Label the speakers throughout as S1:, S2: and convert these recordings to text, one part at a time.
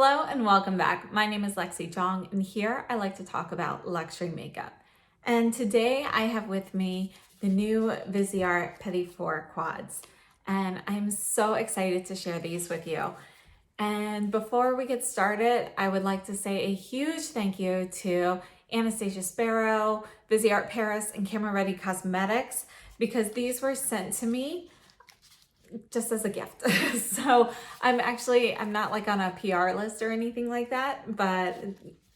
S1: Hello and welcome back. My name is Lexi Jong, and here I like to talk about luxury makeup. And today I have with me the new Viseart Petits Fours Quads, and I'm so excited to share these with you. And before we get started, I would like to say a huge thank you to Anastasia Sparrow, Viseart Paris, and Camera Ready Cosmetics, because these were sent to me just as a gift. So I'm not like on a PR list or anything like that, but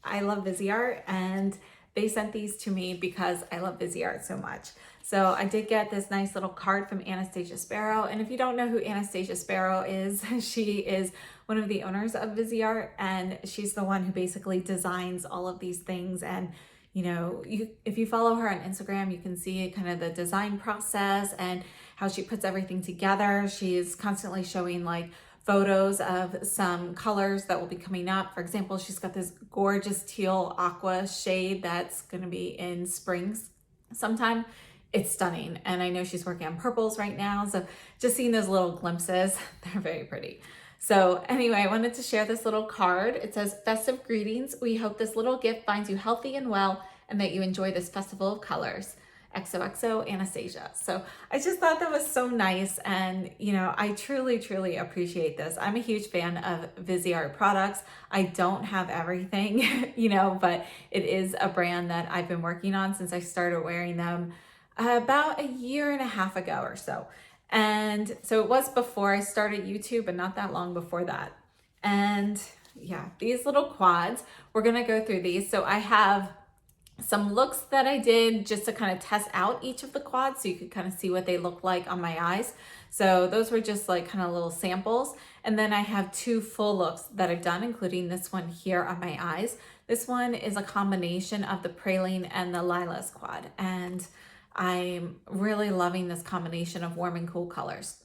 S1: I love Viseart and they sent these to me because I love Viseart so much. So I did get this nice little card from Anastasia Sparrow. And if you don't know who Anastasia Sparrow is, she is one of the owners of Viseart, and she's the one who basically designs all of these things. And if you follow her on Instagram, you can see kind of the design process and how she puts everything together. She's constantly showing like photos of some colors that will be coming up. For example, she's got this gorgeous teal aqua shade that's gonna be in springs sometime. It's stunning. And I know she's working on purples right now. So just seeing those little glimpses, they're very pretty. So anyway, I wanted to share this little card. It says, "Festive greetings. We hope this little gift finds you healthy and well and that you enjoy this festival of colors. XOXO Anastasia." So I just thought that was so nice. And, I truly, truly appreciate this. I'm a huge fan of Viseart products. I don't have everything, but it is a brand that I've been working on since I started wearing them about a year and a half ago or so. And so it was before I started YouTube, but not that long before that. And yeah, these little quads, we're gonna go through these. So I have some looks that I did just to kind of test out each of the quads so you could kind of see what they look like on my eyes. So those were just like kind of little samples. And then I have two full looks that I've done, including this one here on my eyes. This one is a combination of the Praline and the Lilas quad. And I'm really loving this combination of warm and cool colors.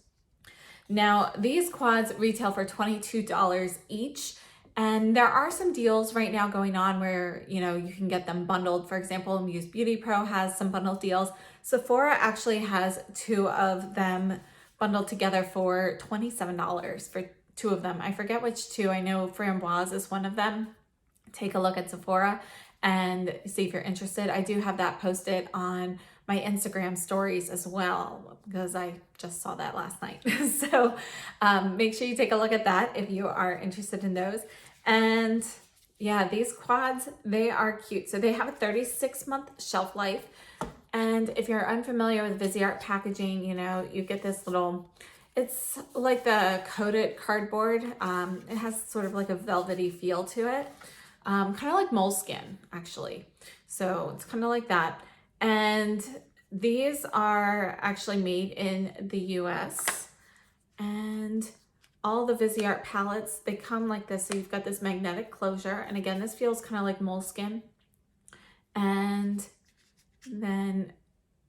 S1: Now, these quads retail for $22 each. And there are some deals right now going on where, you can get them bundled. For example, Muse Beauty Pro has some bundled deals. Sephora actually has two of them bundled together for $27 for two of them. I forget which two. I know Framboise is one of them. Take a look at Sephora and see if you're interested. I do have that posted on my Instagram stories as well, because I just saw that last night. So make sure you take a look at that if you are interested in those. And yeah, these quads, they are cute. So they have a 36-month shelf life. And if you're unfamiliar with Viseart packaging, you get this little, it's like the coated cardboard. It has sort of like a velvety feel to it. Kind of like moleskin, actually. So it's kind of like that. And these are actually made in the US. And all the Viseart palettes, they come like this. So you've got this magnetic closure. And again, this feels kind of like moleskin. And then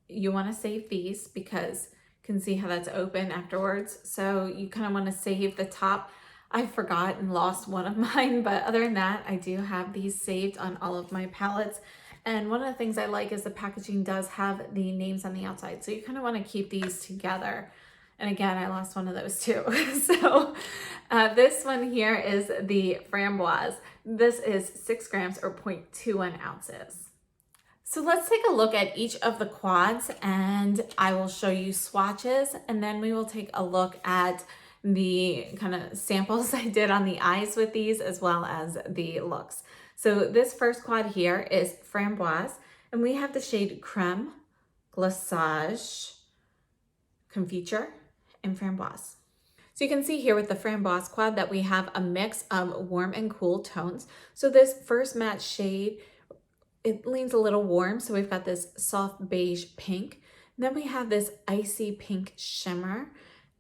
S1: you want to save these because you can see how that's open afterwards. So you kind of want to save the top. I forgot and lost one of mine, but other than that, I do have these saved on all of my palettes. And one of the things I like is the packaging does have the names on the outside. So you kind of want to keep these together. And again, I lost one of those too. So this one here is the Framboise. This is 6 grams or 0.21 ounces. So let's take a look at each of the quads and I will show you swatches, and then we will take a look at the kind of samples I did on the eyes with these, as well as the looks. So this first quad here is Framboise, and we have the shade Creme, Glaçage, Confiture, and Framboise. So you can see here with the Framboise quad that we have a mix of warm and cool tones. So this first matte shade, it leans a little warm. So we've got this soft beige pink. And then we have this icy pink shimmer,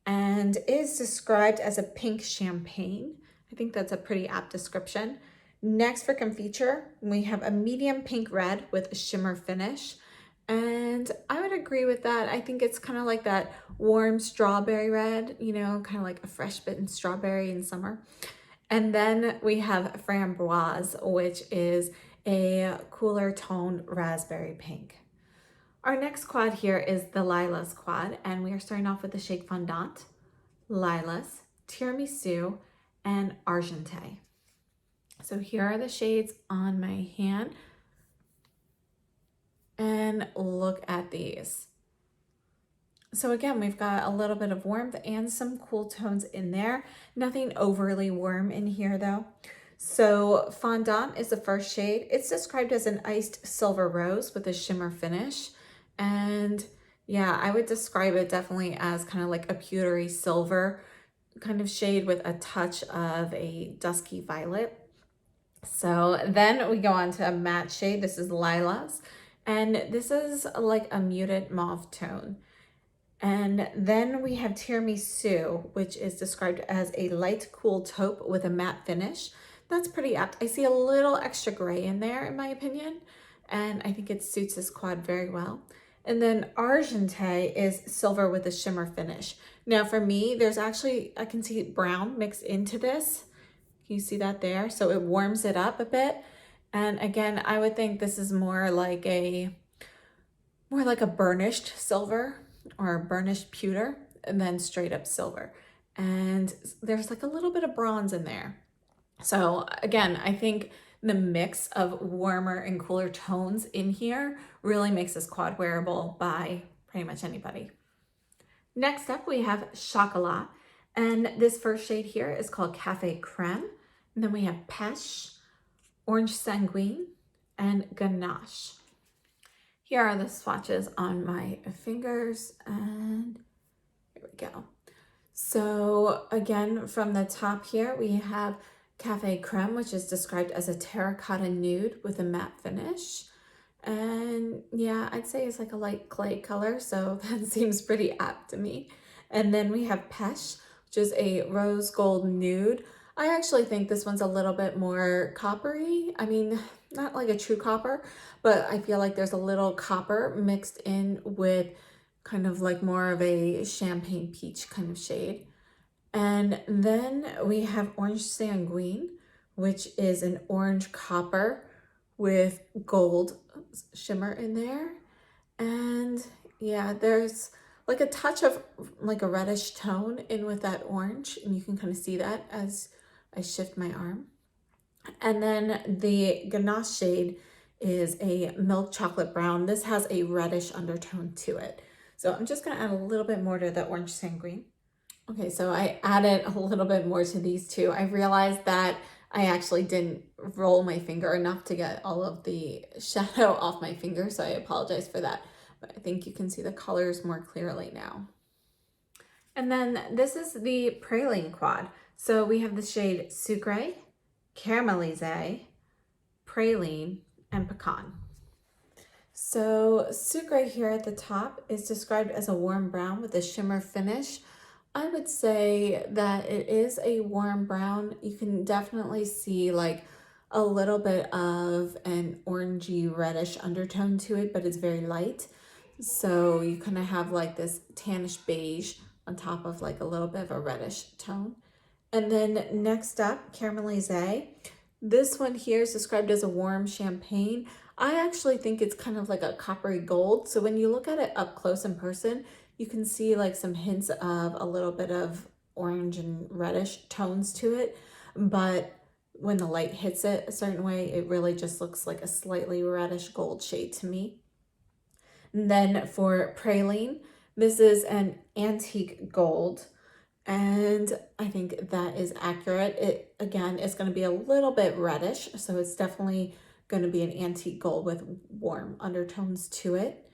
S1: and it is described as a pink champagne. I think that's a pretty apt description. Next, for Confiture, we have a medium pink red with a shimmer finish. And I would agree with that. I think it's kind of like that warm strawberry red, kind of like a fresh bitten strawberry in summer. And then we have Framboise, which is a cooler toned raspberry pink. Our next quad here is the Lilas quad, and we are starting off with the shade Fondant, Lilas, Tiramisu, and Argentée. So here are the shades on my hand. And look at these. So again, we've got a little bit of warmth and some cool tones in there. Nothing overly warm in here though. So Fondant is the first shade. It's described as an iced silver rose with a shimmer finish. And yeah, I would describe it definitely as kind of like a pewtery silver kind of shade with a touch of a dusky violet. So then we go on to a matte shade. This is Lilas. And this is like a muted mauve tone. And then we have Tiramisu, which is described as a light cool taupe with a matte finish. That's pretty apt. I see a little extra gray in there, in my opinion, and I think it suits this quad very well. And then Argente is silver with a shimmer finish. Now for me, there's actually, I can see brown mixed into this. Can you see that there? So it warms it up a bit. And again, I would think this is more like a burnished silver or burnished pewter and then straight up silver. And there's like a little bit of bronze in there. So again, I think the mix of warmer and cooler tones in here really makes this quad wearable by pretty much anybody. Next up, we have Chocolat. And this first shade here is called Cafe Creme. And then we have Pêche, Orange Sanguine, and Ganache. Here are the swatches on my fingers, and here we go. So again, from the top here, we have Cafe Creme, which is described as a terracotta nude with a matte finish. And yeah, I'd say it's like a light clay color, so that seems pretty apt to me. And then we have Pêche, which is a rose gold nude. I actually think this one's a little bit more coppery. I mean, not like a true copper, but I feel like there's a little copper mixed in with kind of like more of a champagne peach kind of shade. And then we have Orange Sanguine, which is an orange copper with gold shimmer in there. And yeah, there's like a touch of like a reddish tone in with that orange, and you can kind of see that as I shift my arm. And then the Ganache shade is a milk chocolate brown. This has a reddish undertone to it. So I'm just gonna add a little bit more to the Orange Sanguine. Okay, so I added a little bit more to these two. I realized that I actually didn't roll my finger enough to get all of the shadow off my finger, so I apologize for that. But I think you can see the colors more clearly now. And then this is the Praline quad. So we have the shade Sucre, Caramelise, Praline, and Pecan. So Sucre here at the top is described as a warm brown with a shimmer finish. I would say that it is a warm brown. You can definitely see like a little bit of an orangey reddish undertone to it, but it's very light. So you kind of have like this tannish beige on top of like a little bit of a reddish tone. And then next up, Caramelise. This one here is described as a warm champagne. I actually think it's kind of like a coppery gold. So when you look at it up close in person, you can see like some hints of a little bit of orange and reddish tones to it. But when the light hits it a certain way, it really just looks like a slightly reddish gold shade to me. And then for Praline, this is an antique gold. And I think that is accurate. It, again, is going to be a little bit reddish. So it's definitely going to be an antique gold with warm undertones to it.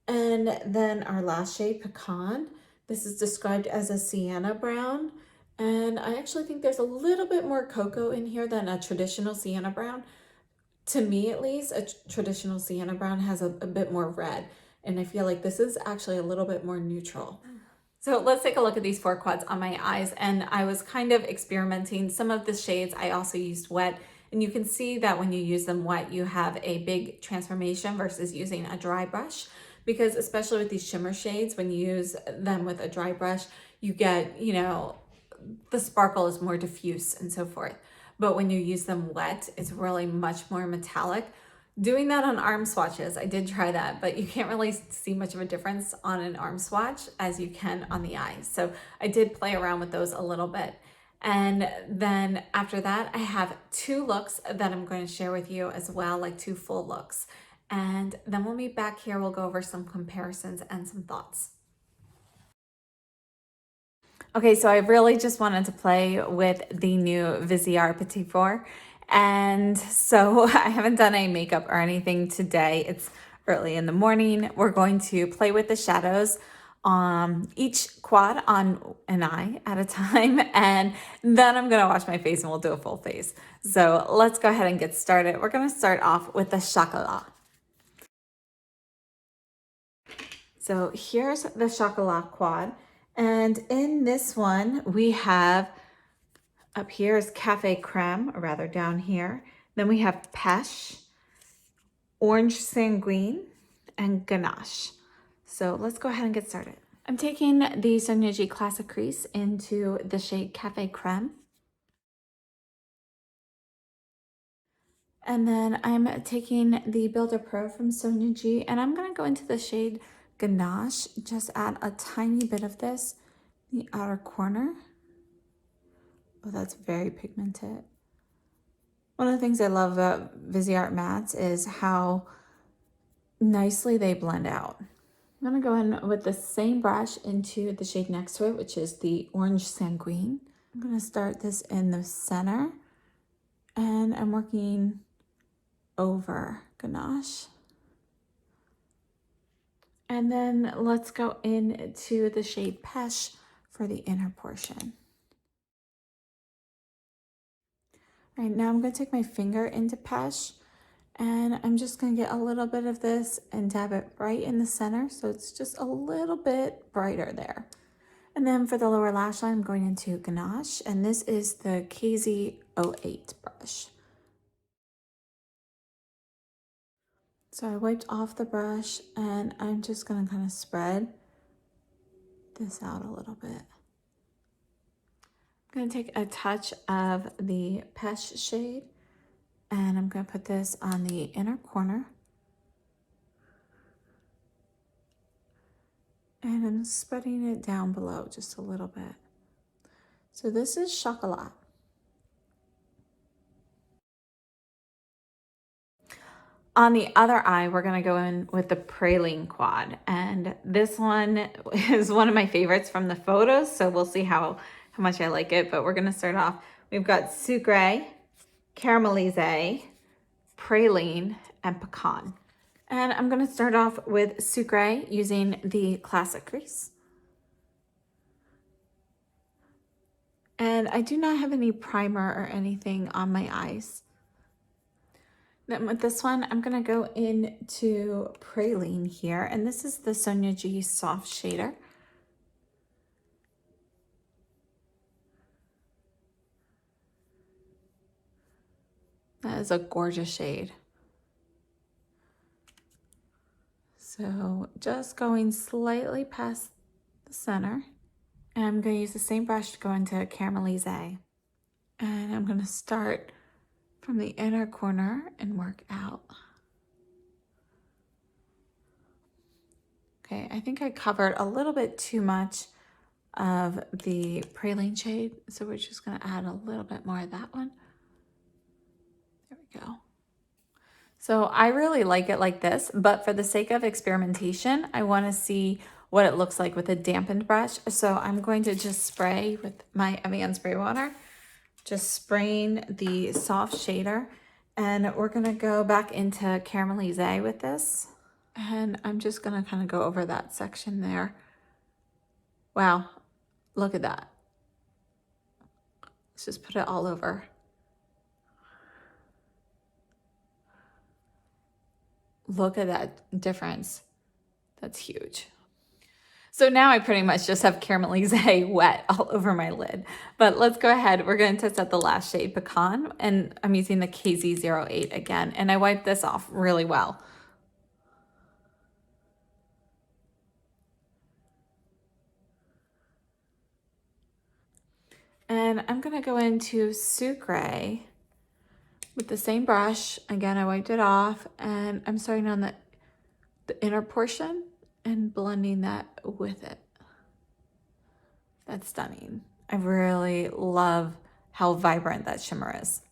S1: And then our last shade, Pecan. This is described as a sienna brown. And I actually think there's a little bit more cocoa in here than a traditional sienna brown. To me, at least, a traditional sienna brown has a bit more red. And I feel like this is actually a little bit more neutral. So let's take a look at these 4 quads on my eyes. And I was kind of experimenting. Some of the shades I also used wet. And you can see that when you use them wet, you have a big transformation versus using a dry brush. Because especially with these shimmer shades, when you use them with a dry brush, you get, you know, the sparkle is more diffuse and so forth. But when you use them wet, it's really much more metallic. Doing that on arm swatches, I did try that, but you can't really see much of a difference on an arm swatch as you can on the eyes. So I did play around with those a little bit. And then after that, I have 2 looks that I'm going to share with you as well, like 2 full looks. And then we'll meet back here. We'll go over some comparisons and some thoughts. Okay, so I really just wanted to play with the new Viseart Petits Fours. And so I haven't done any makeup or anything today. It's early in the morning. We're going to play with the shadows, each quad on an eye at a time. And then I'm gonna wash my face and we'll do a full face. So let's go ahead and get started. We're gonna start off with the Chocolat. So here's the Chocolat quad. And in this one, we have, up here is Cafe Creme, or rather down here. Then we have Pêche, Orange Sanguine, and Ganache. So let's go ahead and get started. I'm taking the Givenchy Classic Crease into the shade Cafe Creme. And then I'm taking the Builder Pro from Givenchy, and I'm gonna go into the shade Ganache, just add a tiny bit of this in the outer corner. Oh, that's very pigmented. One of the things I love about Viseart mattes is how nicely they blend out. I'm gonna go in with the same brush into the shade next to it, which is the Orange Sanguine. I'm gonna start this in the center, and I'm working over Ganache. And then let's go into the shade Pêche for the inner portion. All right, now I'm gonna take my finger into Pêche, and I'm just gonna get a little bit of this and dab it right in the center, so it's just a little bit brighter there. And then for the lower lash line, I'm going into Ganache, and this is the KZ08 brush. So I wiped off the brush, and I'm just gonna kind of spread this out a little bit. I'm gonna take a touch of the Pêche shade, and I'm gonna put this on the inner corner. And I'm spreading it down below just a little bit. So this is Chocolat. On the other eye, we're gonna go in with the Praline quad. And this one is one of my favorites from the photos, so we'll see how much I like it. But we're gonna start off, we've got Sucre, Caramelise, Praline, and Pecan. And I'm gonna start off with Sucre using the Classic Crease. And I do not have any primer or anything on my eyes. Then with this one, I'm gonna go into Praline here, and this is the Givenchy Soft Shader. That is a gorgeous shade. So just going slightly past the center. And I'm gonna use the same brush to go into Caramelise. And I'm gonna start from the inner corner and work out. Okay, I think I covered a little bit too much of the Praline shade, so we're just gonna add a little bit more of that one. There we go. So I really like it like this, but for the sake of experimentation, I wanna see what it looks like with a dampened brush. So I'm going to just spray with my Evian spray water, just spraying the soft shader. And we're gonna go back into Caramelise with this. And I'm just gonna kind of go over that section there. Wow, look at that. Let's just put it all over. Look at that difference. That's huge. So now I pretty much just have Caramelise wet all over my lid. But let's go ahead. We're going to test out the last shade, Pecan, and I'm using the KZ08 again. And I wiped this off really well. And I'm gonna go into Sucre with the same brush. Again, I wiped it off, and I'm starting on the inner portion and blending that with it. That's stunning. I really love how vibrant that shimmer is.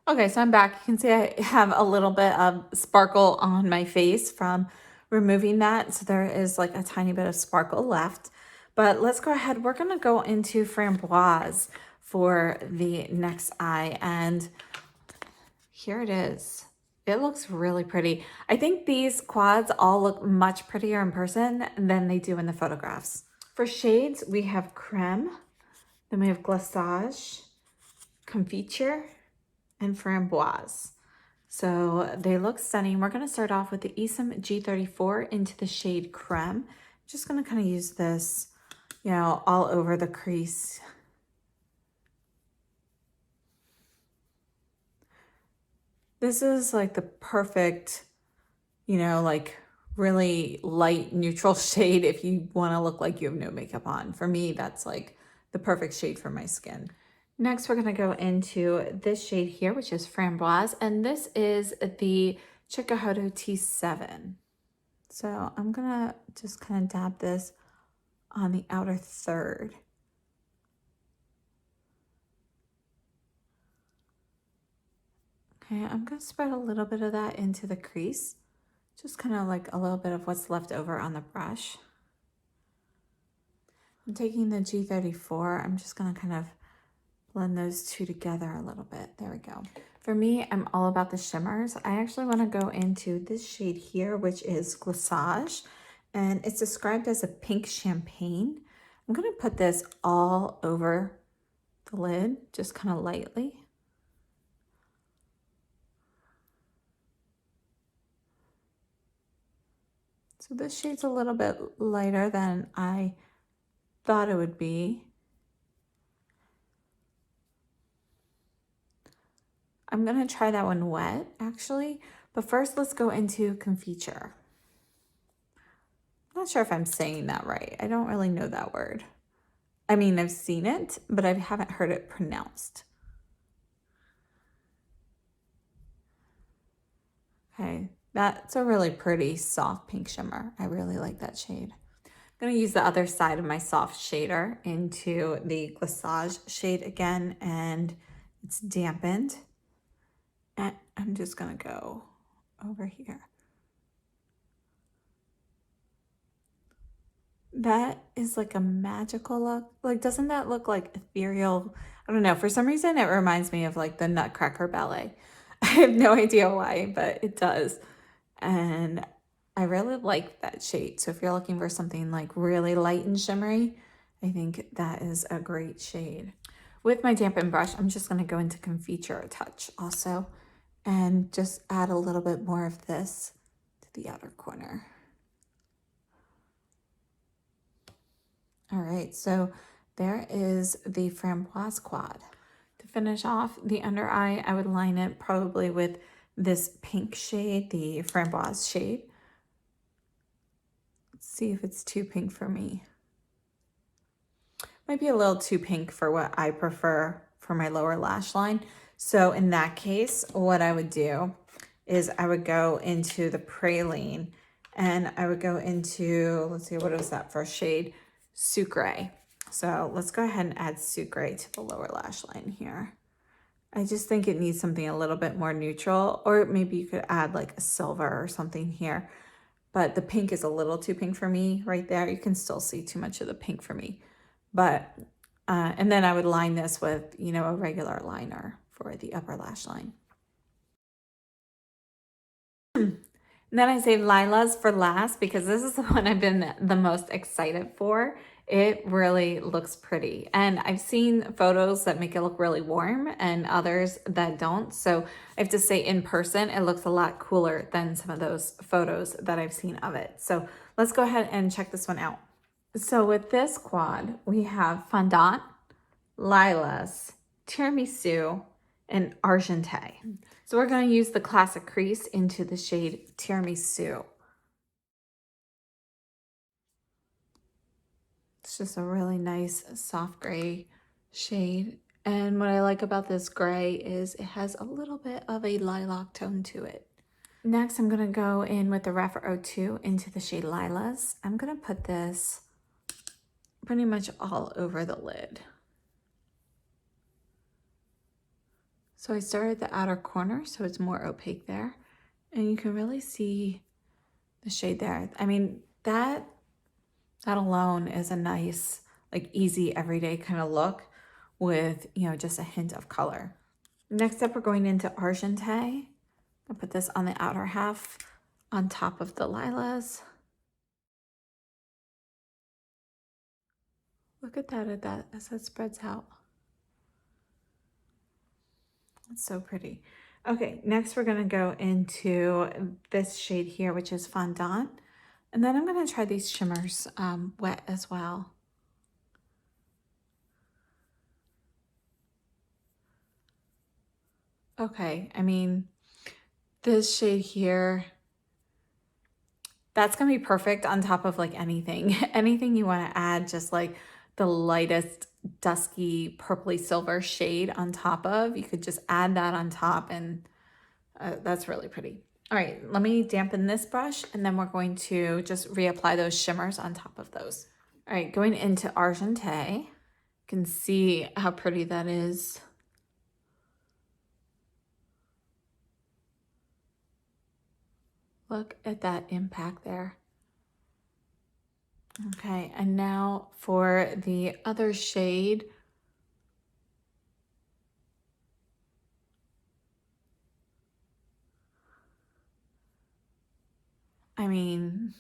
S1: Okay, so I'm back. You can see I have a little bit of sparkle on my face from removing that. So there is like a tiny bit of sparkle left. But let's go ahead. We're going to go into Framboise for the next eye. And here it is. It looks really pretty. I think these quads all look much prettier in person than they do in the photographs. For shades, we have Creme, then we have Glaçage, Confiture, and Framboise. So they look stunning. We're going to start off with the Esom G34 into the shade Creme. Just going to kind of use this, you know, all over the crease. This is like the perfect, you know, like really light neutral shade if you want to look like you have no makeup on. For me, that's like the perfect shade for my skin. Next, we're going to go into this shade here, which is Framboise, and this is the Chocolat T7. So I'm going to just kind of dab this on the outer third. Okay, I'm going to spread a little bit of that into the crease, just kind of like a little bit of what's left over on the brush. I'm taking the G34, I'm just going to kind of blend those two together a little bit. There we go. For me, I'm all about the shimmers. I actually want to go into this shade here, which is Glaçage, and it's described as a pink champagne. I'm going to put this all over the lid, just kind of lightly. So this shade's a little bit lighter than I thought it would be. I'm going to try that one wet, actually. But first, let's go into Confiture. I'm not sure if I'm saying that right. I don't really know that word. I mean, I've seen it, but I haven't heard it pronounced. Okay, that's a really pretty soft pink shimmer. I really like that shade. I'm going to use the other side of my soft shader into the Glaçage shade again, and it's dampened. And I'm just going to go over here. That is like a magical look. Like, doesn't that look like ethereal? I don't know. For some reason, it reminds me of like the Nutcracker Ballet. I have no idea why, but it does. And I really like that shade. So if you're looking for something like really light and shimmery, I think that is a great shade. With my dampened brush, I'm just going to go into Confiture a touch also and just add a little bit more of this to the outer corner. All right, so there is the Framboise quad. To finish off the under eye, I would line it probably with this pink shade, the Framboise shade. Let's see if it's too pink for me. Might be a little too pink for what I prefer for my lower lash line. So in that case, what I would do is I would go into the Praline and I would go into, let's see, what was that first shade? Sucre. So let's go ahead and add Sucre to the lower lash line here. I just think it needs something a little bit more neutral, or maybe you could add like a silver or something here. But the pink is a little too pink for me right there. You can still see too much of the pink for me. But, and then I would line this with, you know, a regular liner for the upper lash line. And then I saved Lilas for last because this is the one I've been the most excited for. It really looks pretty. And I've seen photos that make it look really warm and others that don't. So I have to say in person, it looks a lot cooler than some of those photos that I've seen of it. So let's go ahead and check this one out. So with this quad, we have Fondant, Lilas, Tiramisu, and Argenté. So we're going to use the classic crease into the shade Tiramisu. It's just a really nice soft gray shade. And what I like about this gray is it has a little bit of a lilac tone to it. Next, I'm going to go in with the Rapper 02 into the shade Lilas. I'm going to put this pretty much all over the lid. So I started the outer corner so it's more opaque there. And you can really see the shade there. I mean, that alone is a nice, like easy everyday kind of look with, you know, just a hint of color. Next up, we're going into Argenté. I'll put this on the outer half on top of the Lilas. Look at that as that spreads out. It's so pretty. Okay, next we're gonna go into this shade here, which is Fondant. And then I'm gonna try these shimmers wet as well. Okay, I mean, this shade here, that's gonna be perfect on top of like anything. Anything you wanna add, just like the lightest dusky purpley silver shade on top of, you could just add that on top and that's really pretty. All right, let me dampen this brush and then we're going to just reapply those shimmers on top of those. All right, going into Argenté, you can see how pretty that is. Look at that impact there. Okay, and now for the other shade. I mean,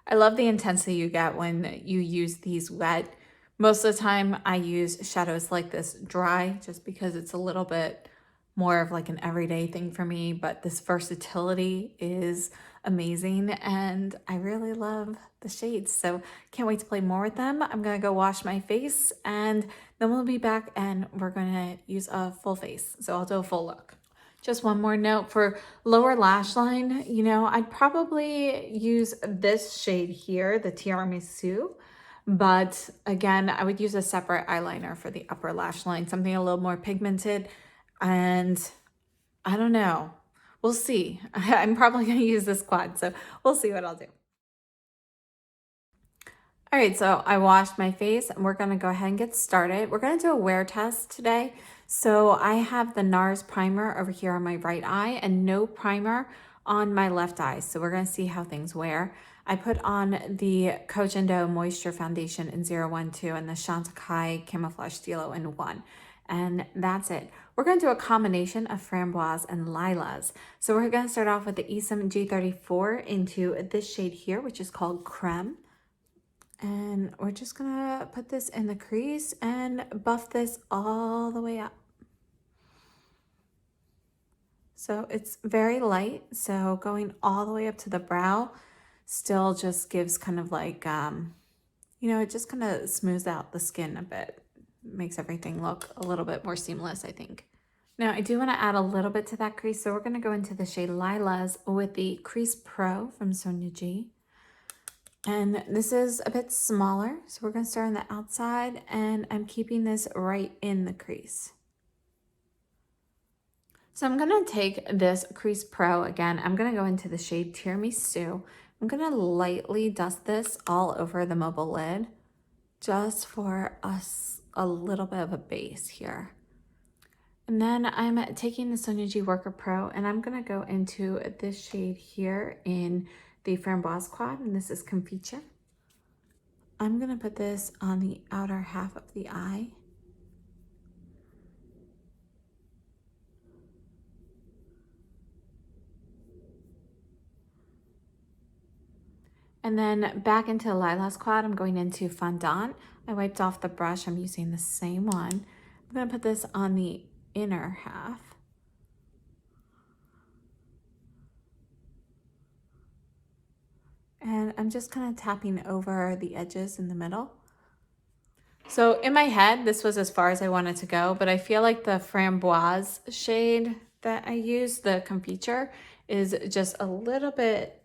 S1: I love the intensity you get when you use these wet. Most of the time I use shadows like this dry just because it's a little bit more of like an everyday thing for me, but this versatility is amazing and I really love the shades. So can't wait to play more with them. I'm gonna go wash my face and then we'll be back and we're gonna use a full face. So I'll do a full look. Just one more note for lower lash line, you know, I'd probably use this shade here, the Tiramisu, but again, I would use a separate eyeliner for the upper lash line, something a little more pigmented, and I don't know. We'll see. I'm probably going to use this quad, so we'll see what I'll do. All right, so I washed my face and we're gonna go ahead and get started. We're gonna do a wear test today. So I have the NARS primer over here on my right eye and no primer on my left eye. So we're gonna see how things wear. I put on the Kojendo Moisture Foundation in 012 and the Chantecaille Camouflage Stilo in 1. And that's it. We're gonna do a combination of Framboise and Lilas. So we're gonna start off with the Esom G34 into this shade here, which is called Creme. And we're just gonna put this in the crease and buff this all the way up. So it's very light, so going all the way up to the brow still just gives kind of like, you know, it just kind of smooths out the skin a bit. Makes everything look a little bit more seamless, I think. Now I do want to add a little bit to that crease, so we're gonna go into the shade Lilas with the Crease Pro from Sonia G. And this is a bit smaller, so we're going to start on the outside, and I'm keeping this right in the crease. So I'm going to take this Crease Pro again. I'm going to go into the shade Tiramisu. I'm going to lightly dust this all over the mobile lid just for us a little bit of a base here. And then I'm taking the Sonia G Worker Pro and I'm going to go into this shade here in the Framboise Quad, and this is Confiture. I'm going to put this on the outer half of the eye. And then back into Lilas Quad, I'm going into Fondant. I wiped off the brush. I'm using the same one. I'm going to put this on the inner half. And I'm just kind of tapping over the edges in the middle. So in my head, this was as far as I wanted to go, but I feel like the Framboise shade that I use, the Confiture, is just a little bit,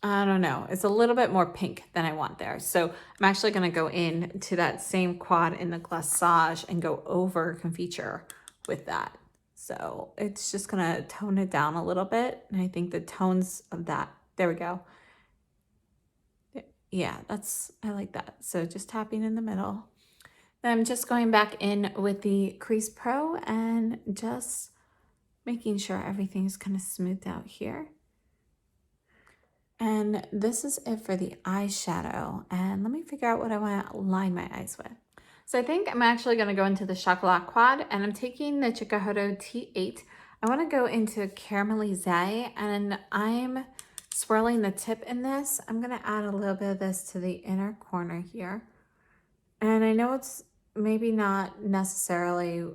S1: I don't know, it's a little bit more pink than I want there. So I'm actually going to go in to that same quad in the Glaçage and go over Confiture with that. So it's just going to tone it down a little bit. And I think the tones of that, there we go. Yeah, I like that. So just tapping in the middle. Then I'm just going back in with the Crease Pro and just making sure everything's kind of smoothed out here. And this is it for the eyeshadow. And let me figure out what I want to line my eyes with. So I think I'm actually going to go into the Chocolat quad, and I'm taking the Chocolat T8. I want to go into Caramelize, and I'm swirling the tip in this. I'm going to add a little bit of this to the inner corner here. And I know it's maybe not necessarily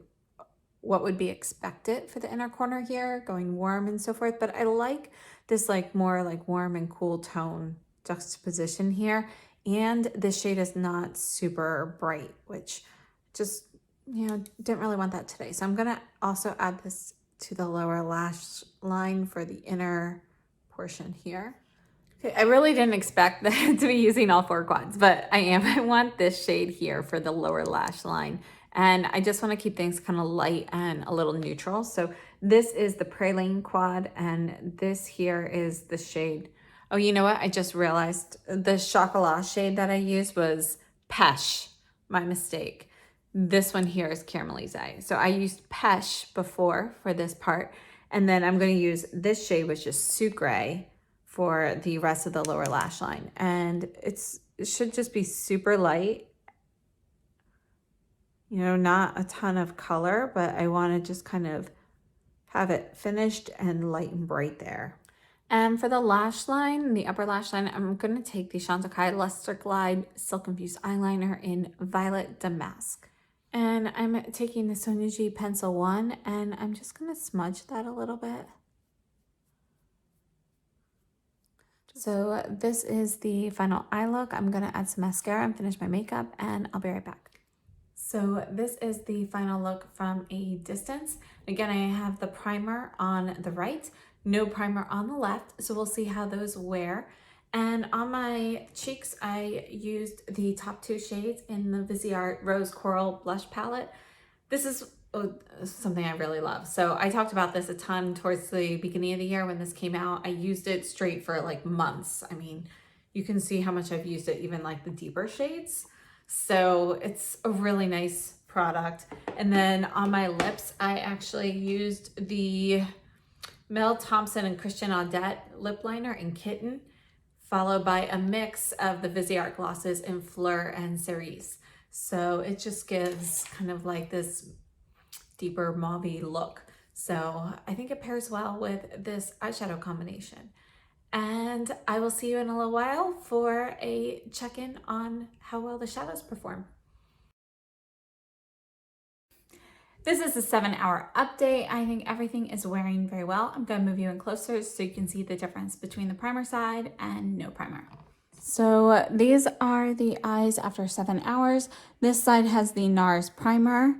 S1: what would be expected for the inner corner here, going warm and so forth, but I like this like more like warm and cool tone juxtaposition here. And this shade is not super bright, which just, you know, didn't really want that today. So I'm gonna also add this to the lower lash line for the inner portion here. Okay, I really didn't expect to be using all 4 quads, but I am. I want this shade here for the lower lash line. And I just want to keep things kind of light and a little neutral. So this is the Praline quad, and this here is the shade. Oh, you know what? I just realized the Chocolat shade that I used was Peche. My mistake. This one here is Caramelize. So I used Peche before for this part. And then I'm going to use this shade, which is Sucre, for the rest of the lower lash line. And it should just be super light. You know, not a ton of color, but I want to just kind of have it finished and light and bright there. And for the lash line, the upper lash line, I'm going to take the Chantecaille Luster Glide Silk Infused Eyeliner in Violet Damask. And I'm taking the Sonuji Pencil 1, and I'm just going to smudge that a little bit. So this is the final eye look. I'm going to add some mascara and finish my makeup, and I'll be right back. So this is the final look from a distance. Again, I have the primer on the right, no primer on the left, so we'll see how those wear. And on my cheeks, I used the top 2 shades in the Viseart Rose Coral Blush Palette. This is something I really love. So I talked about this a ton towards the beginning of the year when this came out. I used it straight for like months. I mean, you can see how much I've used it, even like the deeper shades. So it's a really nice product. And then on my lips, I actually used the Mel Thompson and Christian Audette lip liner in Kitten, followed by a mix of the Viseart glosses in Fleur and Cerise. So it just gives kind of like this deeper mauve-y look. So I think it pairs well with this eyeshadow combination. And I will see you in a little while for a check-in on how well the shadows perform. This is a 7-hour update. I think everything is wearing very well. I'm going to move you in closer so you can see the difference between the primer side and no primer. So these are the eyes after 7 hours. This side has the NARS primer,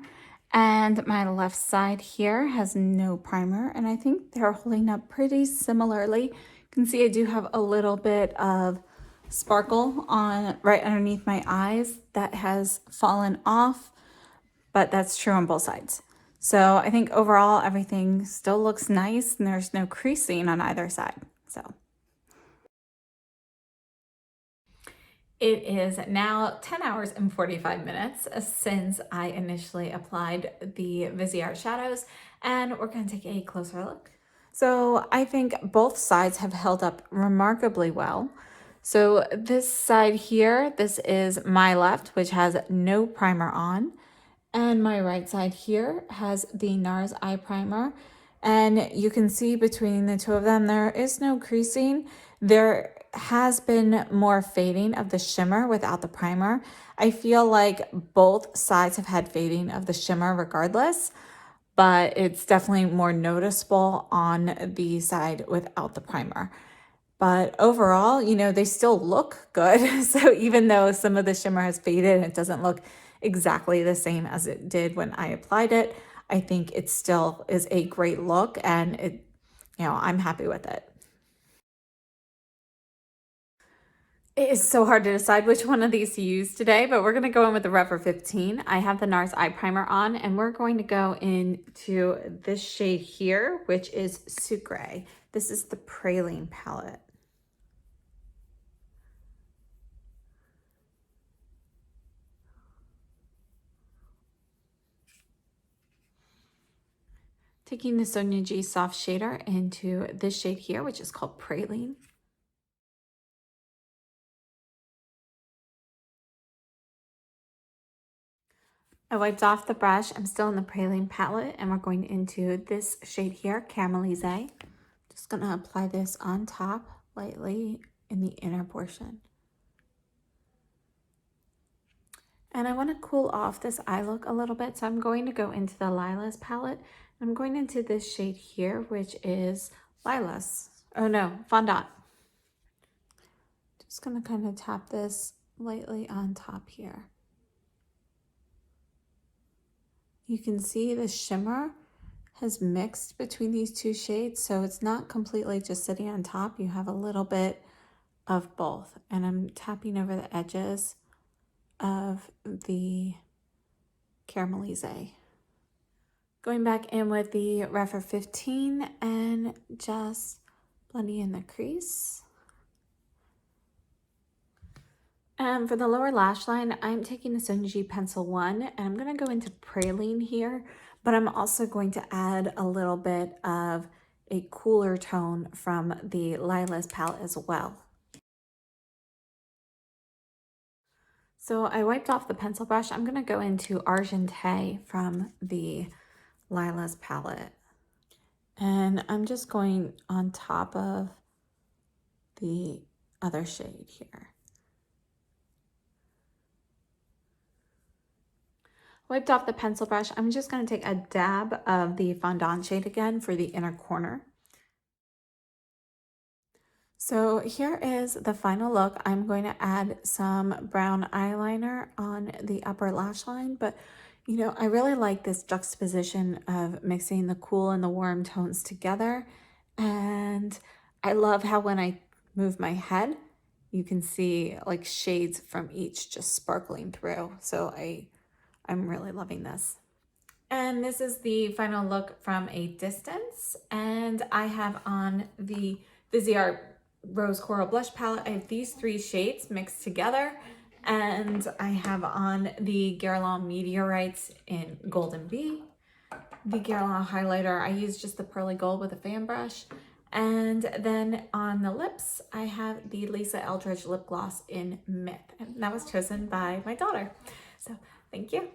S1: and my left side here has no primer, and I think they're holding up pretty similarly. You can see I do have a little bit of sparkle on right underneath my eyes that has fallen off, but that's true on both sides. So I think overall everything still looks nice and there's no creasing on either side. So it is now 10 hours and 45 minutes since I initially applied the Viseart shadows, and we're going to take a closer look. So I think both sides have held up remarkably well. So this side here, this is my left, which has no primer on. And my right side here has the NARS eye primer. And you can see between the two of them, there is no creasing. There has been more fading of the shimmer without the primer. I feel like both sides have had fading of the shimmer regardless, but it's definitely more noticeable on the side without the primer. But overall, you know, they still look good. So even though some of the shimmer has faded and it doesn't look exactly the same as it did when I applied it, I think it still is a great look, and it, you know, I'm happy with it. It is so hard to decide which one of these to use today, but we're going to go in with the Rever 15. I have the NARS eye primer on, and we're going to go into this shade here, which is Sucre. This is the Praline palette. Taking the Sonia G Soft Shader into this shade here, which is called Praline. I wiped off the brush. I'm still in the Praline palette, and we're going into this shade here, Caramelize. Just gonna apply this on top lightly in the inner portion. And I want to cool off this eye look a little bit, so I'm going to go into the Lilas palette. I'm going into this shade here, which is Lilas. Oh no, Fondant. Just gonna kind of tap this lightly on top here. You can see the shimmer has mixed between these two shades, so it's not completely just sitting on top. You have a little bit of both, and I'm tapping over the edges of the Caramelize. Going back in with the Refer 15 and just blending in the crease. And for the lower lash line, I'm taking the Sonia G Pencil 1, and I'm going to go into Praline here, but I'm also going to add a little bit of a cooler tone from the Lilas palette as well. So I wiped off the pencil brush. I'm going to go into Argenté from the Lilas palette. And I'm just going on top of the other shade here. Wiped off the pencil brush. I'm just going to take a dab of the Fondant shade again for the inner corner. So here is the final look. I'm going to add some brown eyeliner on the upper lash line, but you know, I really like this juxtaposition of mixing the cool and the warm tones together. And I love how when I move my head, you can see like shades from each just sparkling through. So I'm really loving this. And this is the final look from a distance. And I have on the Viseart Rose Coral Blush Palette. I have these three shades mixed together. And I have on the Guerlain Meteorites in Golden Bee. The Guerlain highlighter, I use just the Pearly Gold with a fan brush. And then on the lips, I have the Lisa Eldridge lip gloss in Myth. And that was chosen by my daughter. So thank you.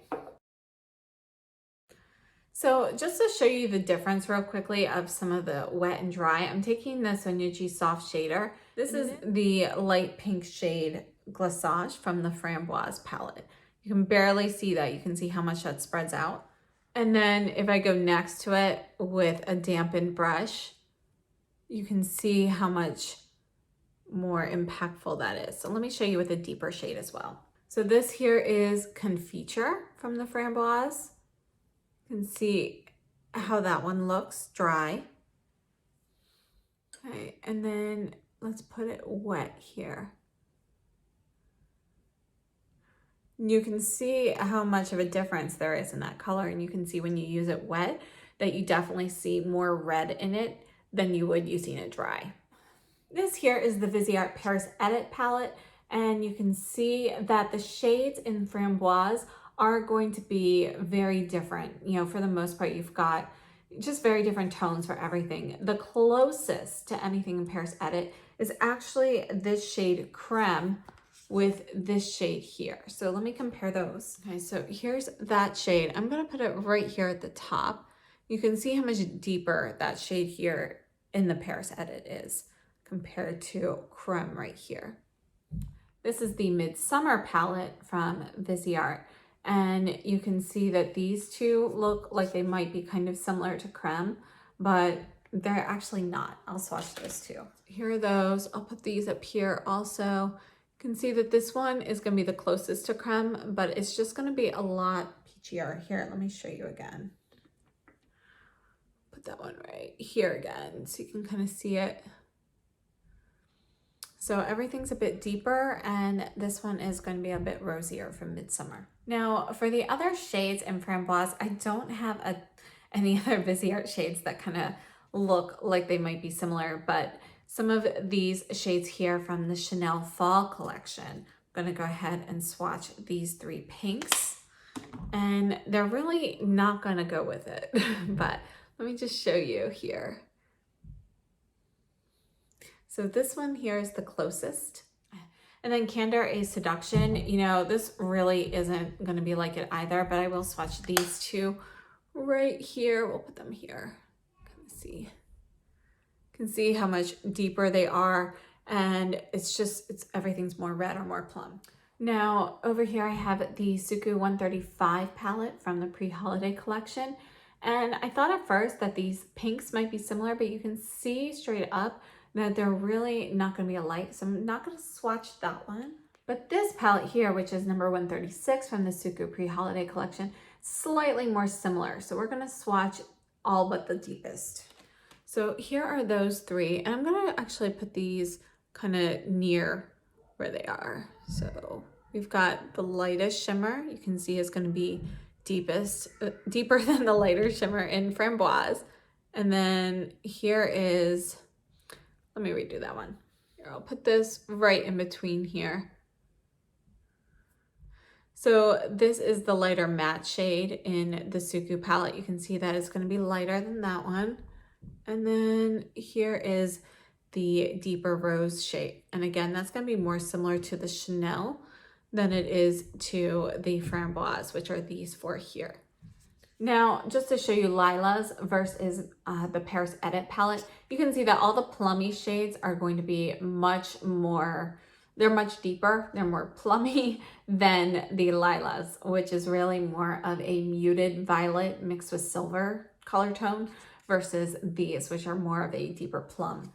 S1: So just to show you the difference real quickly of some of the wet and dry, I'm taking the Sonia G Soft Shader. This is the light pink shade Glaçage from the Framboise palette. You can barely see that. You can see how much that spreads out. And then if I go next to it with a dampened brush, you can see how much more impactful that is. So let me show you with a deeper shade as well. So this here is Confiture from the Framboise. You can see how that one looks dry. Okay, and then let's put it wet here. You can see how much of a difference there is in that color, and you can see when you use it wet that you definitely see more red in it than you would using it dry. This here is the Viseart Paris Edit palette, and you can see that the shades in Framboise are going to be very different. You know, for the most part, you've got just very different tones for everything. The closest to anything in Paris Edit is actually this shade Creme with this shade here. So let me compare those. Okay, so here's that shade. I'm gonna put it right here at the top. You can see how much deeper that shade here in the Paris Edit is compared to Creme right here. This is the Midsummer palette from Viseart. And you can see that these two look like they might be kind of similar to Creme, but they're actually not. I'll swatch those two. Here are those. I'll put these up here also. You can see that this one is going to be the closest to Creme, but it's just going to be a lot peachier. Here, let me show you again. Put that one right here again so you can kind of see it. So everything's a bit deeper, and this one is going to be a bit rosier from Midsummer. Now, for the other shades in Framboise, I don't have any other Viseart shades that kind of look like they might be similar, but some of these shades here from the Chanel Fall collection, I'm going to go ahead and swatch these three pinks, and they're really not going to go with it, but Let me just show you here. So this one here is the closest. And then Candor A Seduction, you know, this really isn't going to be like it either, but I will swatch these two right here. We'll put them here. You can see how much deeper they are, and everything's more red or more plum. Now over here I have the Suku 135 palette from the pre-holiday collection, and I thought at first that these pinks might be similar, but you can see straight up that they're really not going to be alike, so I'm not going to swatch that one. But this palette here, which is number 136 from the Suku pre-holiday collection, slightly more similar, so we're going to swatch all but the deepest. So here are those three, and I'm going to actually put these kind of near where they are. So we've got the lightest shimmer, you can see is going to be deeper than the lighter shimmer in Framboise. And then here is, let me redo that one. Here, I'll put this right in between here. So this is the lighter matte shade in the Suku palette. You can see that it's going to be lighter than that one. And then here is the deeper rose shade. And again, that's going to be more similar to the Chanel than it is to the Framboise, which are these four here. Now, just to show you Lilas versus the Paris Edit palette, you can see that all the plummy shades are going to be much more, they're much deeper, they're more plummy than the Lilas, which is really more of a muted violet mixed with silver color tone versus these, which are more of a deeper plum.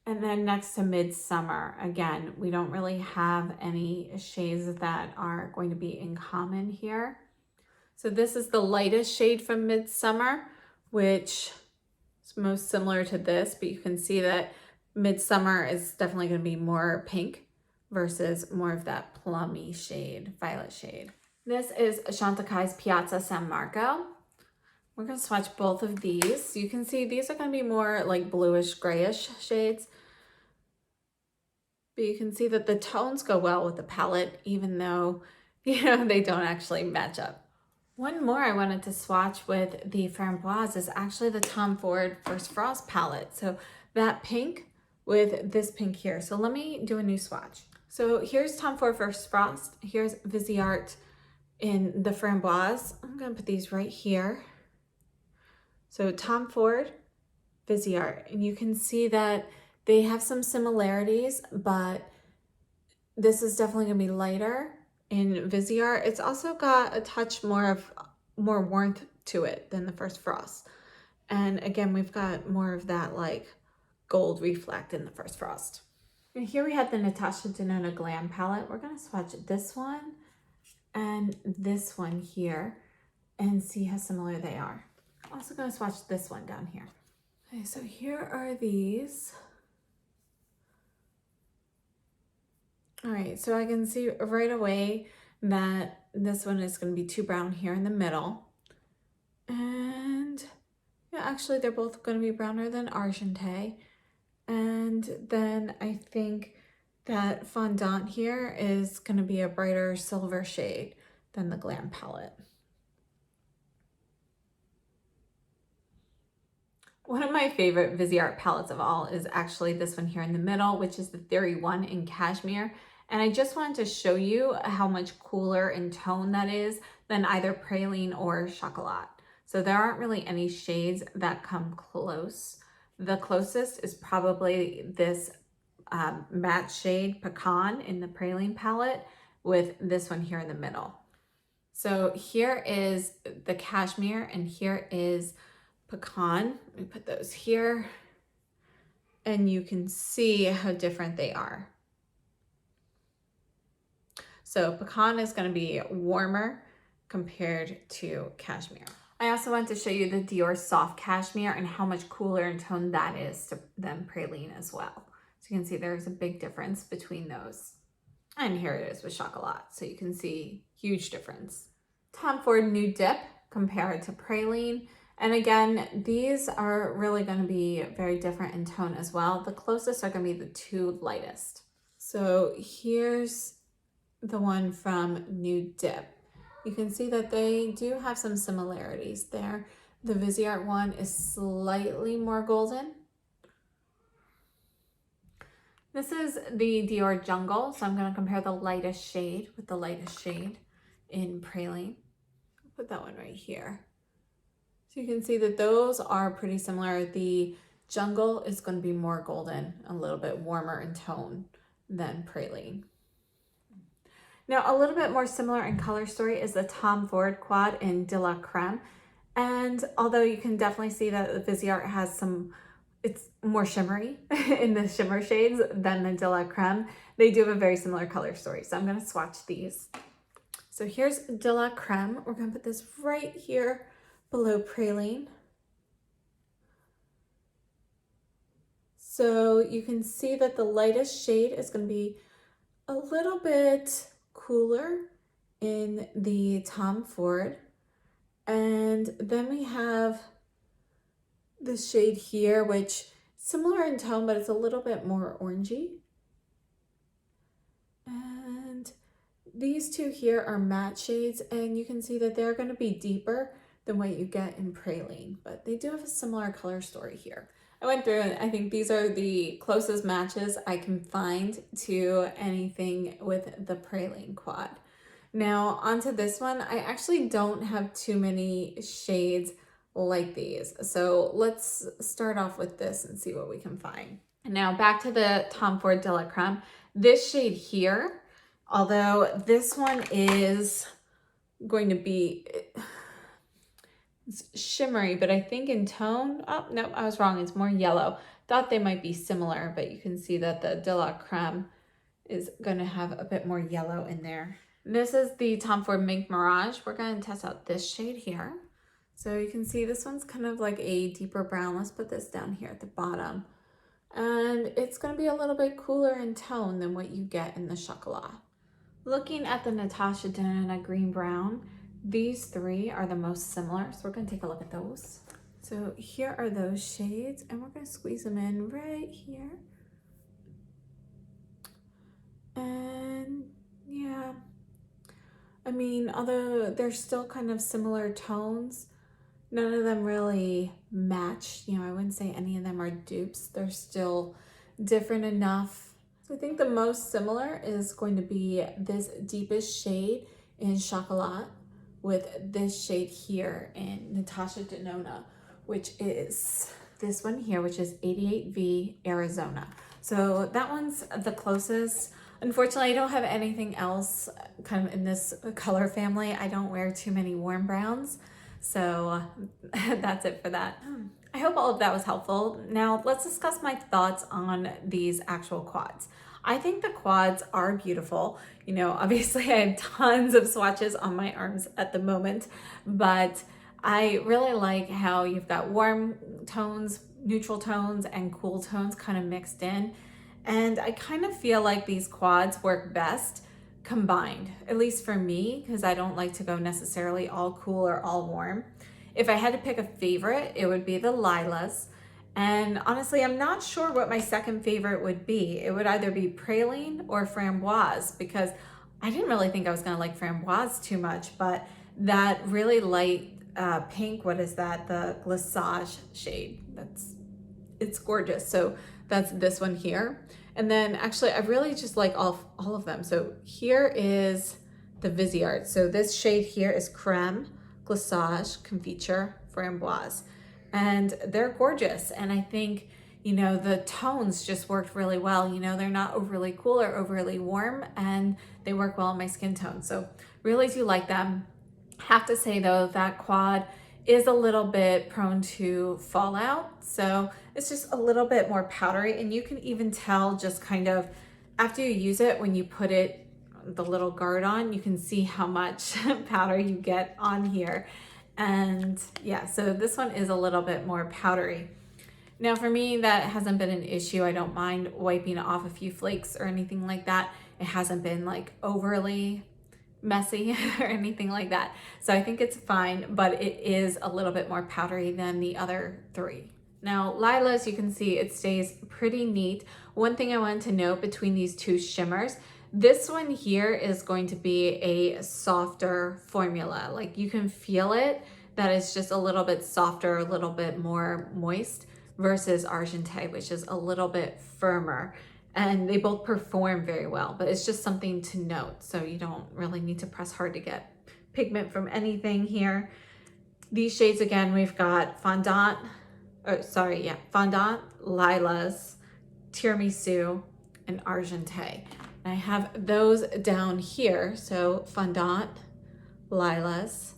S1: And then next to Midsummer, again, we don't really have any shades that are going to be in common here. So this is the lightest shade from Midsummer, which is most similar to this, but you can see that Midsummer is definitely going to be more pink versus more of that plummy shade, violet shade. This is Chantecaille's Piazza San Marco. We're going to swatch both of these. You can see these are going to be more like bluish grayish shades. But you can see that the tones go well with the palette, even though, you know, they don't actually match up. One more I wanted to swatch with the Framboise is actually the Tom Ford First Frost palette. So that pink with this pink here. So let me do a new swatch. So here's Tom Ford First Frost. Here's Viseart in the Framboise. I'm going to put these right here. So Tom Ford, Viseart, and you can see that they have some similarities, but this is definitely going to be lighter in Viseart. It's also got a touch more warmth to it than the First Frost. And again, we've got more of that like gold reflect in the First Frost. And here we have the Natasha Denona Glam palette. We're going to swatch this one and this one here and see how similar they are. I'm also going to swatch this one down here. Okay, so here are these. All right, so I can see right away that this one is going to be too brown here in the middle. And yeah, actually they're both going to be browner than Argenteuil. And then I think that Fondant here is going to be a brighter silver shade than the Glam palette. One of my favorite Viseart palettes of all is actually this one here in the middle, which is the Theory 1 in Cashmere. And I just wanted to show you how much cooler in tone that is than either Praline or Chocolat. So there aren't really any shades that come close. The closest is probably this matte shade Pecan in the Praline palette with this one here in the middle. So here is the Cashmere and here is Pecan. Let me put those here and you can see how different they are. So Pecan is going to be warmer compared to Cashmere. I also want to show you the Dior Soft Cashmere and how much cooler in tone that is than Praline as well. So you can see there's a big difference between those. And here it is with Chocolat. So you can see huge difference. Tom Ford Nude Dip compared to Praline. And again, these are really going to be very different in tone as well. The closest are going to be the two lightest. So here's the one from Nude Dip. You can see that they do have some similarities there. The Viseart one is slightly more golden. This is the Dior Jungle, so I'm going to compare the lightest shade with the lightest shade in Praline. I'll put that one right here. So you can see that those are pretty similar. The Jungle is going to be more golden, a little bit warmer in tone than Praline. Now, a little bit more similar in color story is the Tom Ford Quad in De La Creme. And although you can definitely see that the Viseart has it's more shimmery in the shimmer shades than the De La Creme, they do have a very similar color story. So I'm going to swatch these. So here's De La Creme. We're going to put this right here below Praline. So you can see that the lightest shade is going to be a little bit cooler in the Tom Ford. And then we have the shade here, which similar in tone, but it's a little bit more orangey. And these two here are matte shades, and you can see that they're going to be deeper than what you get in Praline, but they do have a similar color story here. I went through and I think these are the closest matches I can find to anything with the Praline quad. Now onto this one, I actually don't have too many shades like these. So let's start off with this and see what we can find. Now back to the Tom Ford De La Creme. This shade here, although this one is going to be it's shimmery, but I think in tone, oh no, I was wrong, it's more yellow. Thought they might be similar, but you can see that the De La Creme is going to have a bit more yellow in there. This is the Tom Ford Mink Mirage. We're going to test out this shade here. So you can see this one's kind of like a deeper brown. Let's put this down here at the bottom. And it's going to be a little bit cooler in tone than what you get in the Chocolat. Looking at the Natasha Denona Green Brown, these three are the most similar. So we're going to take a look at those. So here are those shades, and we're going to squeeze them in right here. And yeah, I mean, although they're still kind of similar tones, none of them really match. You know, I wouldn't say any of them are dupes. They're still different enough. So I think the most similar is going to be this deepest shade in Chocolat with this shade here in Natasha Denona, which is this one here, which is 88V Arizona. So that one's the closest. Unfortunately, I don't have anything else kind of in this color family. I don't wear too many warm browns. So that's it for that. I hope all of that was helpful. Now let's discuss my thoughts on these actual quads. I think the quads are beautiful. You know, obviously I have tons of swatches on my arms at the moment, but I really like how you've got warm tones, neutral tones, and cool tones kind of mixed in. And I kind of feel like these quads work best combined, at least for me, because I don't like to go necessarily all cool or all warm. If I had to pick a favorite, it would be the Lilas. And honestly, I'm not sure what my second favorite would be. It would either be Praline or Framboise, because I didn't really think I was gonna like Framboise too much, but that really light pink, what is that? The Glissage shade, it's gorgeous. So that's this one here. And then actually I really just like all of them. So here is the Viseart. So this shade here is Creme, Glissage, Confiture, Framboise. And they're gorgeous. And I think, you know, the tones just worked really well. You know, they're not overly cool or overly warm, and they work well on my skin tone. So really do like them. Have to say though, that quad is a little bit prone to fallout. So it's just a little bit more powdery, and you can even tell just kind of after you use it, when you put it, the little guard on, you can see how much powder you get on here. And yeah, so this one is a little bit more powdery. Now for me, that hasn't been an issue. I don't mind wiping off a few flakes or anything like that. It hasn't been like overly messy or anything like that. So I think it's fine, but it is a little bit more powdery than the other three. Now Lilas, you can see it stays pretty neat. One thing I wanted to note between these two shimmers, this one here is going to be a softer formula. Like you can feel it that is just a little bit softer, a little bit more moist, versus Argenté, which is a little bit firmer. And they both perform very well, but it's just something to note. So you don't really need to press hard to get pigment from anything here. These shades, again, we've got Fondant, Fondant, Lilas, Tiramisu, and Argenté. And I have those down here. So Fondant, Lilas,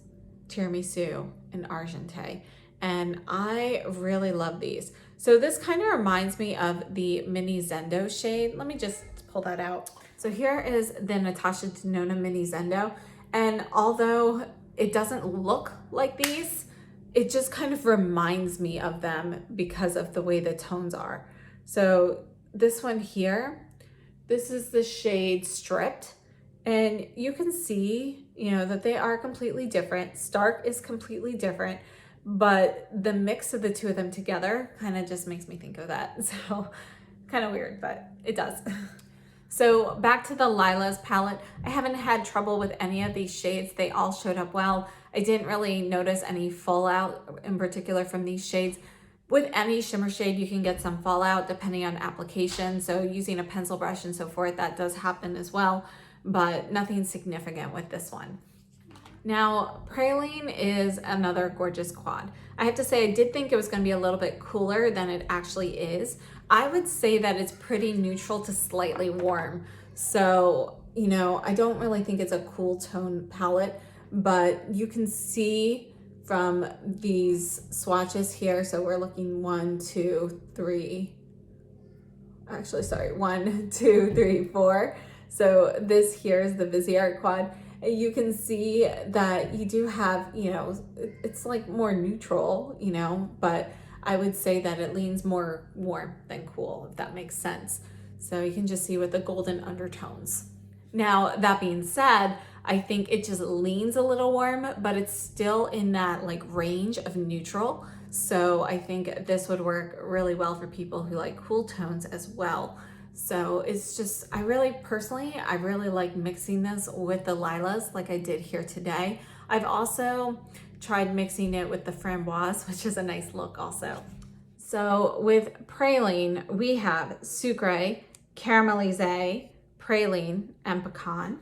S1: Tiramisu, and Argenté. And I really love these. So this kind of reminds me of the Mini Zendo shade. Let me just pull that out. So here is the Natasha Denona Mini Zendo. And although it doesn't look like these, it just kind of reminds me of them because of the way the tones are. So this one here, this is the shade Stripped. And you can see, that they are completely different. Stark is completely different, but the mix of the two of them together kind of just makes me think of that. So kind of weird, but it does. So back to the Lilas palette. I haven't had trouble with any of these shades. They all showed up well. I didn't really notice any fallout in particular from these shades. With any shimmer shade, you can get some fallout depending on application. So using a pencil brush and so forth, that does happen as well, but nothing significant with this one. Now, Praline is another gorgeous quad. I have to say, I did think it was going to be a little bit cooler than it actually is. I would say that it's pretty neutral to slightly warm. So, I don't really think it's a cool tone palette, but you can see from these swatches here. So we're looking 1, 2, 3. Actually, sorry, 1, 2, 3, 4. So this here is the Viseart quad. You can see that you do have, it's like more neutral, but I would say that it leans more warm than cool, if that makes sense. So you can just see with the golden undertones. Now, that being said, I think it just leans a little warm, but it's still in that range of neutral. So I think this would work really well for people who like cool tones as well. So it's just, I really like mixing this with the Lilas like I did here today. I've also tried mixing it with the Framboise, which is a nice look also. So with Praline, we have Sucre, Caramelizé, Praline, and Pecan.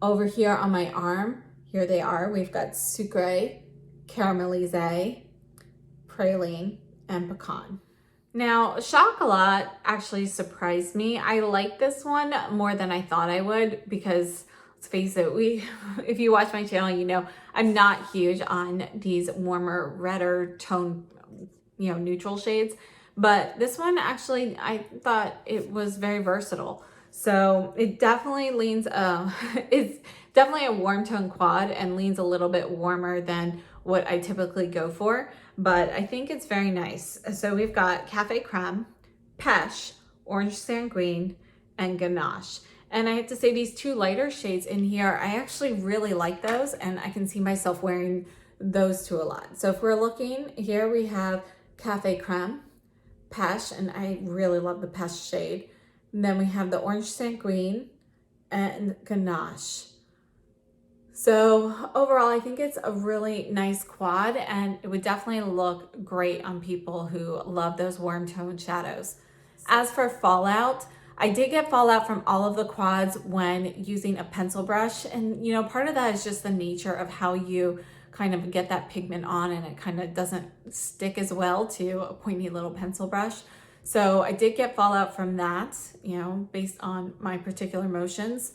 S1: Over here on my arm, here they are. We've got Sucre, Caramelizé, Praline, and Pecan. Now, Chocolat actually surprised me. I like this one more than I thought I would because, let's face it, if you watch my channel, I'm not huge on these warmer, redder tone, neutral shades. But this one actually, I thought it was very versatile. So it definitely leans, it's definitely a warm tone quad and leans a little bit warmer than what I typically go for, but I think it's very nice. So we've got Cafe Creme, Pêche, Orange Sanguine, and Ganache. And I have to say these two lighter shades in here, I actually really like those and I can see myself wearing those two a lot. So if we're looking here, we have Cafe Creme, Pêche, and I really love the Pêche shade. And then we have the Orange Sanguine and Ganache. So overall, I think it's a really nice quad and it would definitely look great on people who love those warm tone shadows. As for fallout, I did get fallout from all of the quads when using a pencil brush. And part of that is just the nature of how you kind of get that pigment on and it kind of doesn't stick as well to a pointy little pencil brush. So I did get fallout from that, based on my particular motions.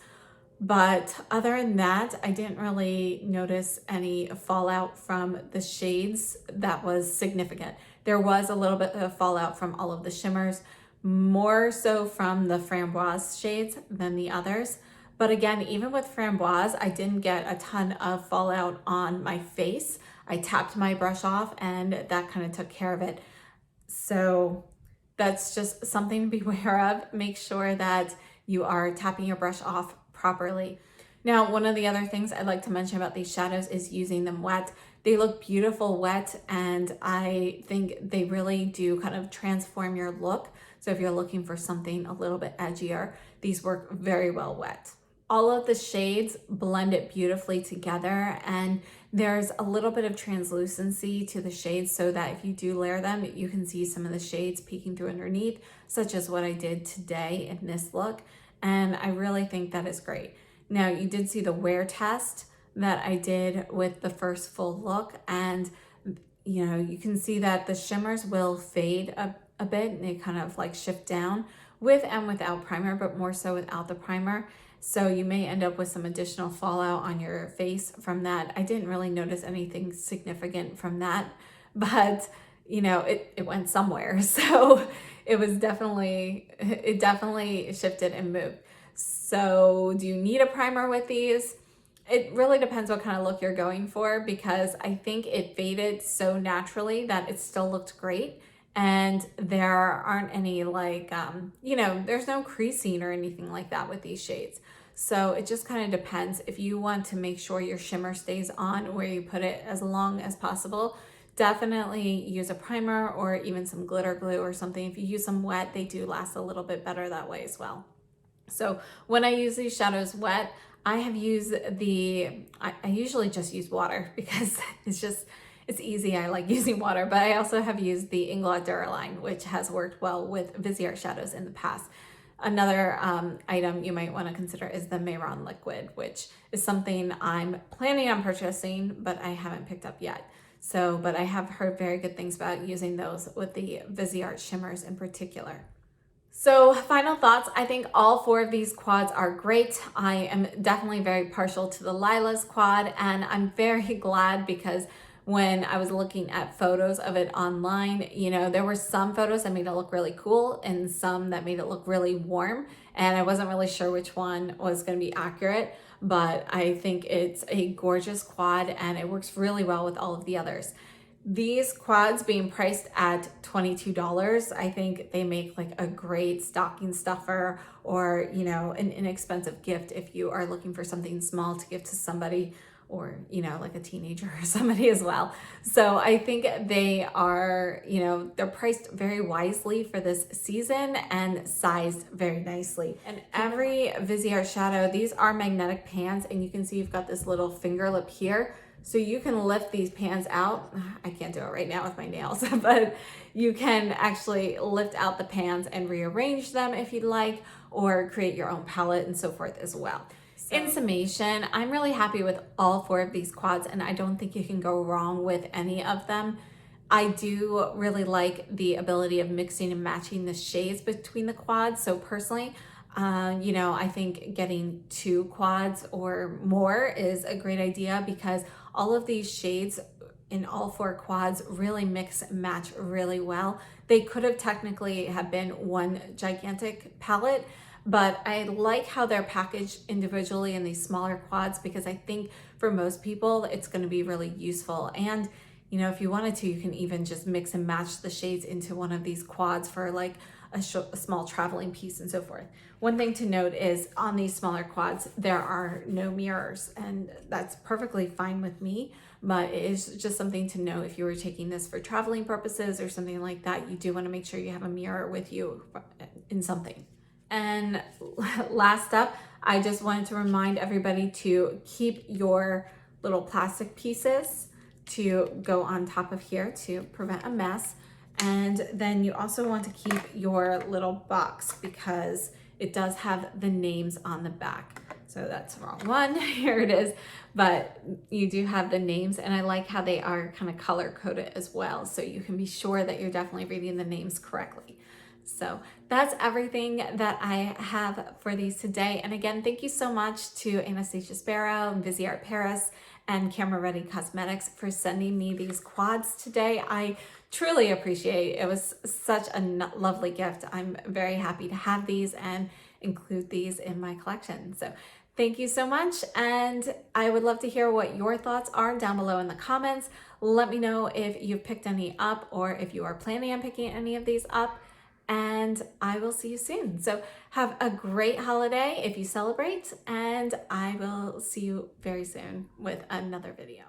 S1: But other than that, I didn't really notice any fallout from the shades that was significant. There was a little bit of fallout from all of the shimmers, more so from the Framboise shades than the others. But again, even with Framboise, I didn't get a ton of fallout on my face. I tapped my brush off and that kind of took care of it. So that's just something to be aware of. Make sure that you are tapping your brush off properly. Now, one of the other things I'd like to mention about these shadows is using them wet. They look beautiful wet, and I think they really do kind of transform your look. So if you're looking for something a little bit edgier, these work very well wet. All of the shades blend it beautifully together, and There's a little bit of translucency to the shades so that if you do layer them, you can see some of the shades peeking through underneath, such as what I did today in this look. And I really think that is great. Now, you did see the wear test that I did with the first full look, and you know, you can see that the shimmers will fade a bit and they kind of like shift down with and without primer, but more so without the primer. So you may end up with some additional fallout on your face from that. I didn't really notice anything significant from that, but you know, it went somewhere. So it definitely shifted and moved. So do you need a primer with these? It really depends what kind of look you're going for, because I think it faded so naturally that it still looked great. And there aren't any like, you know, there's no creasing or anything like that with these shades. So it just kind of depends. If you want to make sure your shimmer stays on where you put it as long as possible, definitely use a primer or even some glitter glue or something. If you use them wet, they do last a little bit better that way as well. So when I use these shadows wet, I have used I usually just use water because it's easy. I like using water, but I also have used the Inglot Duraline, which has worked well with Viseart shadows in the past. Another item you might want to consider is the Mayron liquid, which is something I'm planning on purchasing, but I haven't picked up yet. So, but I have heard very good things about using those with the Viseart shimmers in particular. So final thoughts, I think all four of these quads are great. I am definitely very partial to the Lilas quad, and I'm very glad because when I was looking at photos of it online, you know, there were some photos that made it look really cool and some that made it look really warm, and I wasn't really sure which one was going to be accurate, but I think it's a gorgeous quad and it works really well with all of the others. These quads being priced at $22, I think they make like a great stocking stuffer or, you know, an inexpensive gift if you are looking for something small to give to somebody, or, you know, like a teenager or somebody as well. So I think they are, you know, they're priced very wisely for this season and sized very nicely. And every Viseart shadow, these are magnetic pans, and you can see you've got this little finger lip here. So you can lift these pans out. I can't do it right now with my nails, but you can actually lift out the pans and rearrange them if you'd like, or create your own palette and so forth as well. In summation, I'm really happy with all four of these quads, and I don't think you can go wrong with any of them. I do really like the ability of mixing and matching the shades between the quads. So personally, you know, I think getting 2 quads or more is a great idea because all of these shades in all 4 quads really mix and match really well. They could have technically have been one gigantic palette, but I like how they're packaged individually in these smaller quads because I think for most people it's going to be really useful. And you know, if you wanted to, you can even just mix and match the shades into one of these quads for like a small traveling piece and so forth. One thing to note is on these smaller quads, there are no mirrors, and that's perfectly fine with me, but it is just something to know if you were taking this for traveling purposes or something like that. You do want to make sure you have a mirror with you in something. And last up, I just wanted to remind everybody to keep your little plastic pieces to go on top of here to prevent a mess. And then you also want to keep your little box because it does have the names on the back. So that's the wrong one. Here it is. But you do have the names, and I like how they are kind of color coded as well. So you can be sure that you're definitely reading the names correctly. So that's everything that I have for these today. And again, thank you so much to Anastasia Sparrow and Viseart Paris and Camera Ready Cosmetics for sending me these quads today. I truly appreciate it. It was such a lovely gift. I'm very happy to have these and include these in my collection. So thank you so much. And I would love to hear what your thoughts are down below in the comments. Let me know if you've picked any up or if you are planning on picking any of these up. And I will see you soon. So have a great holiday if you celebrate, and I will see you very soon with another video.